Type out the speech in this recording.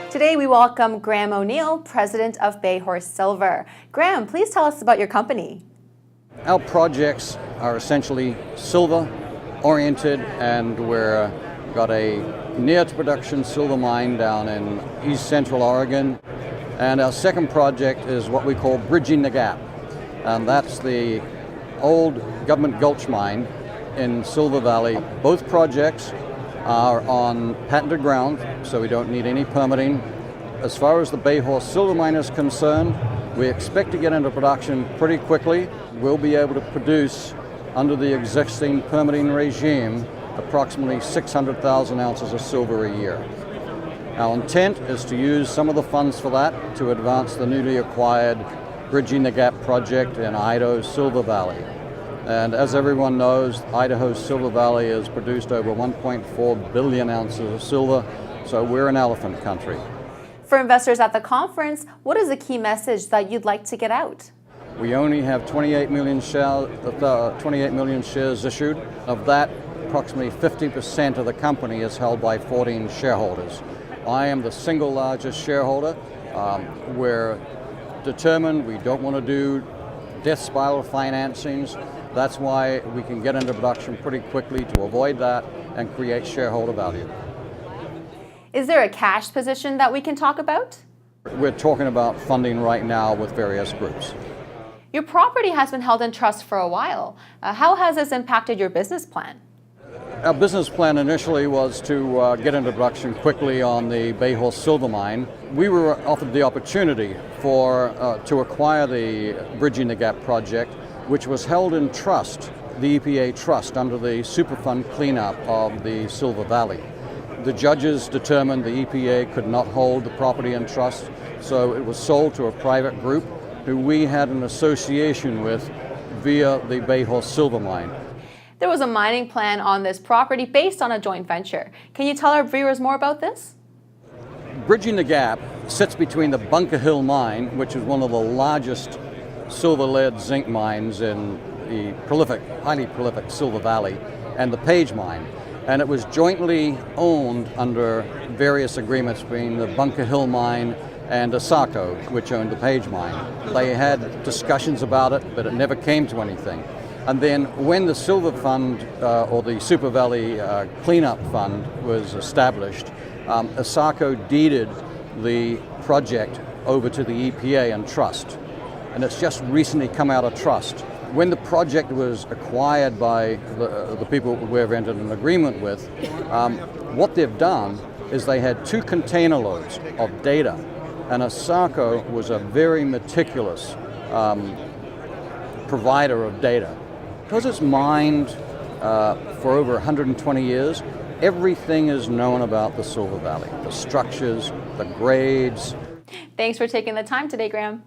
Today we welcome Graeme O'Neill, President of Bayhorse Silver. Graeme, please tell us about your company. Our projects are essentially silver-oriented, and we've got a near-to-production silver mine down in East Central Oregon. And our second project is what we call Bridging the Gap. And that's the old government gulch mine in Silver Valley. Both projects are on patented ground, so we don't need any permitting. As far as the Bayhorse Silver Mine is concerned, we expect to get into production pretty quickly. We'll be able to produce, under the existing permitting regime, approximately 600,000 ounces of silver a year. Our intent is to use some of the funds for that to advance the newly acquired Bridging the Gap project in Idaho's Silver Valley. And as everyone knows, Idaho's Silver Valley has produced over 1.4 billion ounces of silver, so we're an elephant country. For investors at the conference, what is the key message that you'd like to get out? We only have 28 million shares issued. Of that, approximately 50% of the company is held by 14 shareholders. I am the single largest shareholder. We're determined we don't want to do death spiral financings. That's why we can get into production pretty quickly to avoid that and create shareholder value. Is there a cash position that we can talk about? We're talking about funding right now with various groups. Your property has been held in trust for a while. How has this impacted your business plan? Our business plan initially was to get into production quickly on the Bayhorse Silver Mine. We were offered the opportunity to acquire the Bridging the Gap project, which was held in trust, the EPA trust, under the Superfund cleanup of the Silver Valley. The judges determined the EPA could not hold the property in trust, so it was sold to a private group who we had an association with via the Bayhorse Silver Mine. There was a mining plan on this property based on a joint venture. Can you tell our viewers more about this? Bridging the Gap sits between the Bunker Hill Mine, which is one of the largest silver, lead, zinc mines in the highly prolific Silver Valley, and the Page Mine. And it was jointly owned under various agreements between the Bunker Hill Mine and ASACO, which owned the Page Mine. They had discussions about it, but it never came to anything. And then when the Silver Fund, or the Super Valley Cleanup Fund was established, ASACO deeded the project over to the EPA in trust. And it's just recently come out of trust. When the project was acquired by the people we've entered an agreement with, what they've done is they had 2 container loads of data, and ASACO was a very meticulous provider of data. Because it's mined for over 120 years, everything is known about the Silver Valley, the structures, the grades. Thanks for taking the time today, Graeme.